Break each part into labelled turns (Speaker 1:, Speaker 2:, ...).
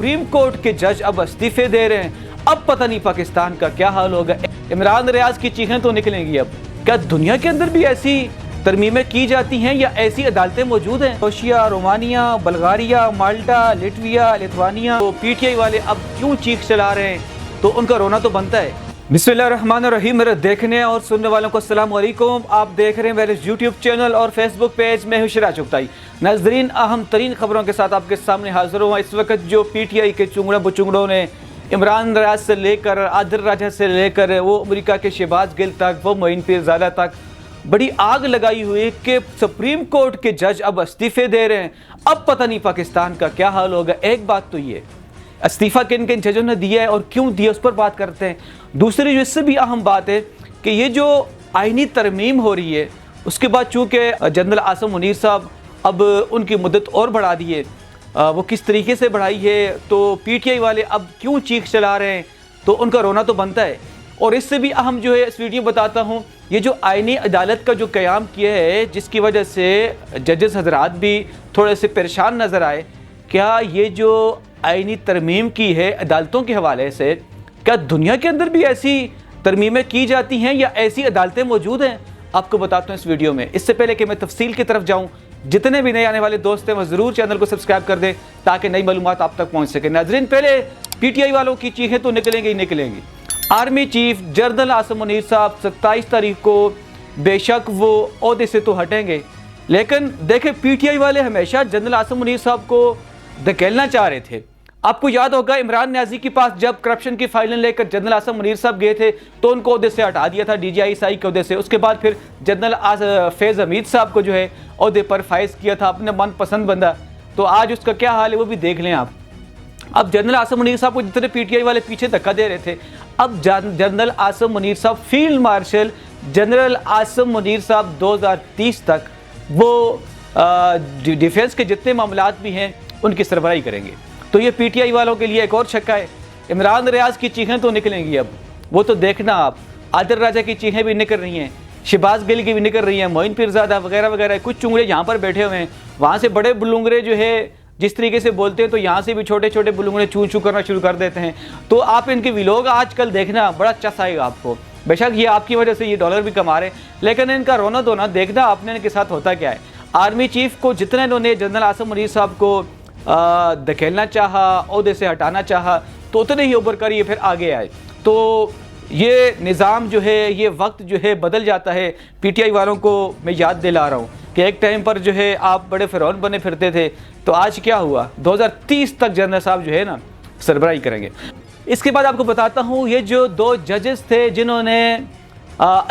Speaker 1: Supreme court के जज अब इस्तीफे दे रहे हैं। अब पता नहीं पाकिस्तान का क्या हाल होगा। इमरान रियाज की चीखें तो निकलेंगी। अब क्या दुनिया के अंदर भी ऐसी तरमीमें की जाती हैं या ऐसी अदालतें मौजूद हैं? क्रोएशिया, रोमानिया, बल्गारिया, माल्टा, लिथुआनिया, लिथुआनिया, तो पीटीआई वाले अब क्यों चीख चला रहे हैं? तो उनका रोना तो बनता है। बिस्मिल्लाहिर्रहमानिर्रहीम। मेरे देखने और सुनने वालों को अस्सलाम वालेकुम। आप देख रहे हैं मेरे यूट्यूब चैनल और फेसबुक पेज में सिराज चुगताई। नाज़रीन, अहम तरीन खबरों के साथ आपके सामने हाजिर हुआ। इस वक्त जो पीटीआई के चुंगड़ा बुचुंगड़ों ने इमरान रियाज से लेकर आदिल राजा से लेकर वो अमेरिका के शहबाज गिल तक, वो मोइन पीरज़ादा तक बड़ी आग लगाई हुई है कि सुप्रीम कोर्ट के जज अब इस्तीफे दे रहे हैं। अब पता नहीं पाकिस्तान का क्या हाल होगा। एक बात तो ये, इस्तीफा किन किन जजों ने दिया है और क्यों दिया, उस पर बात करते हैं। दूसरी जो इससे भी अहम बात है कि ये जो आईनी तरमीम हो रही है, उसके बाद चूँकि जनरल आसिम मुनीर साहब अब उनकी मुद्दत और बढ़ा दी है, वो किस तरीके से बढ़ाई है, तो पीटीआई वाले अब क्यों चीख चला रहे हैं, तो उनका रोना तो बनता है। और इससे भी अहम जो है इस वीडियो बताता हूँ, ये जो आईनी अदालत का जो क़याम किया है, जिसकी वजह से जजेस हजरात भी थोड़े से परेशान नज़र आए। क्या ये जो आईनी तरमीम की है अदालतों के हवाले से, क्या दुनिया के अंदर भी ऐसी तरमीमें की जाती हैं या ऐसी अदालतें मौजूद हैं? आपको बताता हूँ इस वीडियो में। इससे पहले कि मैं तफसील की तरफ जाऊँ, जितने भी नए आने वाले दोस्त हैं वो ज़रूर चैनल को सब्सक्राइब कर दें ताकि नई मालूमात आप तक पहुँच सके। नाज़रीन, पहले पीटीआई वालों की चीखें तो निकलेंगी ही निकलेंगी। Army chief general Asim Munir साहब 27 तारीख को बेशक वो ओहदे से तो हटेंगे, लेकिन देखें पीटीआई वाले हमेशा जनरल आसिम मुनीर साहब को धकेलना चाह रहे थे। आपको याद होगा इमरान नियाज़ी के पास जब करप्शन की फाइलें लेकर जनरल आसिम मुनीर साहब गए थे तो उनको ओहदे से हटा दिया था, DGI के ओहदे से। उसके बाद फिर जनरल फैज़ हमीद साहब को जो है ओहदे पर फाइज किया था अपने मनपसंद बंदा। तो आज उसका क्या हाल है वो भी देख लें आप। अब जनरल आसिम मुनीर साहब को जितने पीटीआई वाले पीछे धक्का दे रहे थे, अब जनरल आसिम मुनीर साहब field marshal general Asim Munir साहब 2030 तक वो डिफेंस के जितने मामलात भी हैं उनकी सरबराही करेंगे। तो ये पीटीआई वालों के लिए एक और छक्का है। इमरान रियाज की चीखें तो निकलेंगी। अब वो तो देखना आप, आदिल राजा की चीखें भी निकल रही हैं, शहबाज गिल की भी निकल रही हैं, मोइन पीरज़ादा वगैरह वगैरह। कुछ चुंगड़े यहाँ पर बैठे हुए हैं, वहाँ से बड़े बुलुंगरे जो है जिस तरीके से बोलते हैं तो यहाँ से भी छोटे छोटे बुलुंगड़े चू चू करना शुरू कर देते हैं। तो आप इनके व्लॉग आजकल देखना, बड़ा चस आएगा आपको। बेशक ये आपकी वजह से ये डॉलर भी कमा रहे हैं, लेकिन इनका रोना धोना देखना आपने इनके साथ होता क्या है। आर्मी चीफ को जितने इन्होंने जनरल आसिम मुनीर साहब को धकेलना चाहा, ओहदे से हटाना चाहा, तो उतने ही उभर कर ये फिर आगे आए। तो ये निज़ाम जो है, ये वक्त जो है बदल जाता है। पीटीआई वालों को मैं याद दिला रहा हूँ कि एक टाइम पर जो है आप बड़े फ़िरौन बने फिरते थे, तो आज क्या हुआ, 2030 तक जनरल साहब जो है ना सरबराही करेंगे। इसके बाद आपको बताता हूँ ये जो दो जजेस थे जिन्होंने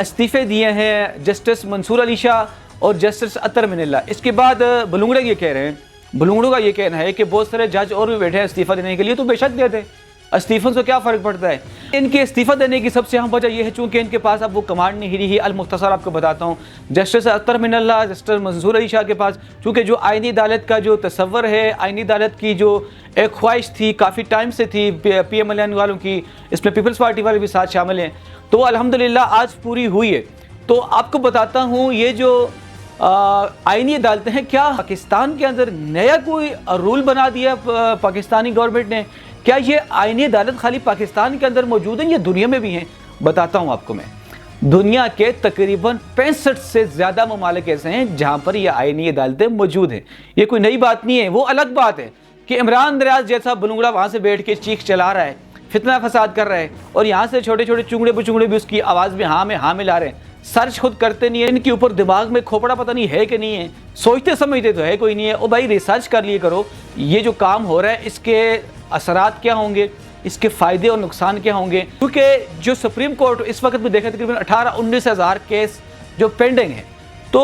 Speaker 1: इस्तीफ़े दिए हैं, जस्टिस मंसूर अली शाह और जस्टिस अतर मिनल्ला। इसके बाद बुलुंगड़े ये कह रहे हैं, बुलुंगड़ों का ये कहना है कि बहुत सारे जज और भी बैठे हैं इस्तीफ़ा देने के लिए, तो बेशक दे दें, इस्तीफ़ों से क्या फ़र्क पड़ता है। इनके इस्तीफ़ा देने की सबसे अहम वजह यह है चूँकि इनके पास अब वो कमांड नहीं रही। अल-मुख्तसर आपको बताता हूँ, जस्टिस अतर मिनल्ला, जस्टिस मंसूर अली शाह के पास चूँकि जो आईनी अदालत का जो तस्वर है, आईनी अदालत की जो एक ख्वाहिश थी, काफ़ी टाइम से थी PMLN वालों की, इसमें पीपल्स पार्टी वाले भी साथ शामिल हैं, तो अल्हम्दुलिल्लाह आज पूरी हुई है। तो आपको बताता हूँ ये जो आईनी अदालतें हैं, क्या पाकिस्तान के अंदर नया कोई रूल बना दिया पाकिस्तानी गवर्नमेंट ने? क्या ये आईनी अदालत खाली पाकिस्तान के अंदर मौजूद है या दुनिया में भी हैं? बताता हूँ आपको मैं। दुनिया के तकरीबन 65 से ज़्यादा ममालिक ऐसे हैं जहाँ पर ये आईनी अदालतें मौजूद हैं। ये कोई नई बात नहीं है। वो अलग बात है कि इमरान रियाज जैसा बुलुंगड़ा वहाँ से बैठ के चीख चला रहा है, फितना फसाद कर रहा है, और यहाँ से छोटे छोटे चुंगड़े बुचुंगड़े भी उसकी आवाज़ में हाँ मिला रहे हैं। सर्च खुद करते नहीं है, इनके ऊपर दिमाग में खोपड़ा पता नहीं है कि नहीं है, सोचते समझते तो है कोई नहीं है। ओ भाई, रिसर्च कर लिए करो, ये जो काम हो रहा है इसके असरात क्या होंगे, इसके फ़ायदे और नुकसान क्या होंगे। क्योंकि जो सुप्रीम कोर्ट इस वक्त भी देखा तकरीबन 18-19 हज़ार केस जो पेंडिंग हैं, तो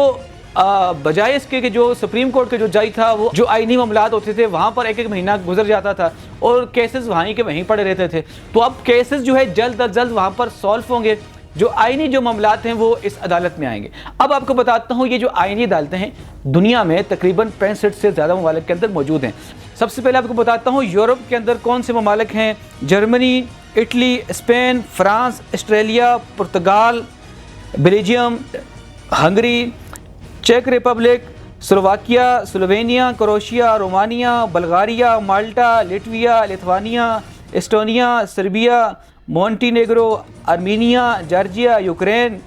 Speaker 1: बजाय इसके कि जो सुप्रीम कोर्ट के जो जज था वो जो आईनी मामलात होते थे वहाँ पर एक महीना गुजर जाता था और केसेस वहीं के वहीं पड़े रहते थे। तो अब केसेस जो है जल्द अज जल्द वहाँ पर सॉल्व होंगे, जो आईनी जो मामलात हैं वो इस अदालत में आएंगे। अब आपको बताता हूँ ये जो आईनी अदालतें हैं दुनिया में तकरीबन 65 से ज़्यादा ममालिक के अंदर मौजूद हैं। सबसे पहले आपको बताता हूँ यूरोप के अंदर कौन से ममालिक हैं। Germany, Italy, Spain, France, Australia, पुर्तगाल, बेल्जियम, हंगरी, चेक Republic, Slovakia, Slovenia, Croatia, Romania, Bulgaria, Malta, Latvia, Lithuania, Estonia, Serbia, Montenegro, Armenia, Georgia, Ukraine.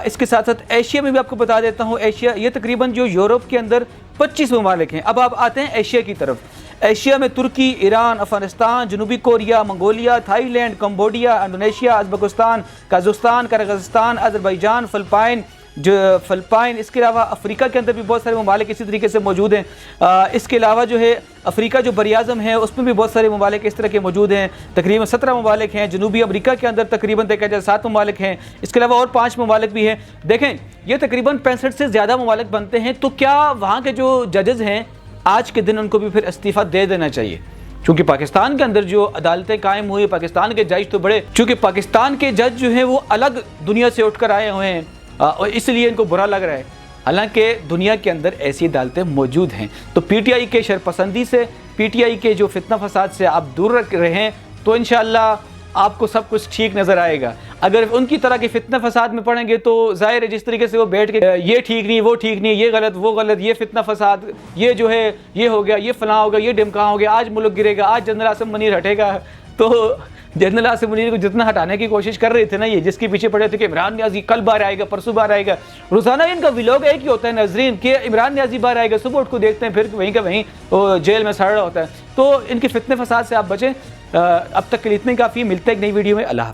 Speaker 1: इसके साथ साथ एशिया में भी आपको बता देता हूँ, एशिया ये तकरीबन जो यूरोप के अंदर 25 ममालिक हैं। अब आप आते हैं एशिया की तरफ। एशिया में तुर्की, ईरान, अफगानिस्तान, जनूबी Korea, Mongolia, Thailand, Cambodia, Indonesia, Uzbekistan, Kazakhstan, Kyrgyzstan, Azerbaijan, Philippine. इसके अलावा अफ्रीका के अंदर भी बहुत सारे ममालिक इसी तरीके से मौजूद हैं। इसके अलावा जो है अफ्रीका जो बरियाज़म है उसमें भी बहुत सारे ममालिक इस तरह के मौजूद हैं। तकरीबन 17 ममालिक हैं। जनूबी अमरीका के अंदर तकरीबन देखा जाए 7 ममालिक हैं। इसके अलावा और 5 ममालिक भी हैं। देखें ये तकरीबन 65 से ज़्यादा ममालिक बनते हैं। तो क्या वहाँ के जो जजेज़ हैं आज के दिन उनको भी फिर इस्तीफ़ा दे देना चाहिए? क्योंकि पाकिस्तान के अंदर जो अदालतें कायम हुई, पाकिस्तान के जज तो बड़े, चूँकि पाकिस्तान के जज जो हैं वो अलग दुनिया से उठ कर आए हुए हैं और इसलिए इनको बुरा लग रहा है। हालांकि दुनिया के अंदर ऐसी अदालतें मौजूद हैं। तो पीटीआई के शरपसंदी से, पीटीआई के जो फितना फसाद से आप दूर रख रहे हैं तो इंशाअल्लाह आपको सब कुछ ठीक नज़र आएगा। अगर उनकी तरह के फितना फसाद में पड़ेंगे तो ज़ाहिर है जिस तरीके से वो बैठ के ये ठीक नहीं, वो ठीक नहीं, ये गलत, वो गलत, ये फितना फसाद, ये जो है ये हो गया, ये फलां हो गया, ये ढिमका हो गया, आज मुल्क गिरेगा, आज जनरल आसिम मुनीर हटेगा। तो जनरल आसिम मुनीर को जितना हटाने की कोशिश कर रहे थे ना, ये जिसके पीछे पड़े थे कि इमरान न्याजी कल बाहर आएगा, परसों बाहर आएगा। रोज़ाना इनका व्लॉग एक ही होता है नाज़रीन कि इमरान न्याजी बाहर आएगा, सुबह उठ को देखते हैं फिर वहीं का वहीं जेल में सड़ रहा होता है। तो इनके फितने फसाद से आप बचें। अब तक के लिए इतने काफ़ी, मिलते हैं एक नई वीडियो में। अल्लाह हाफ़िज़।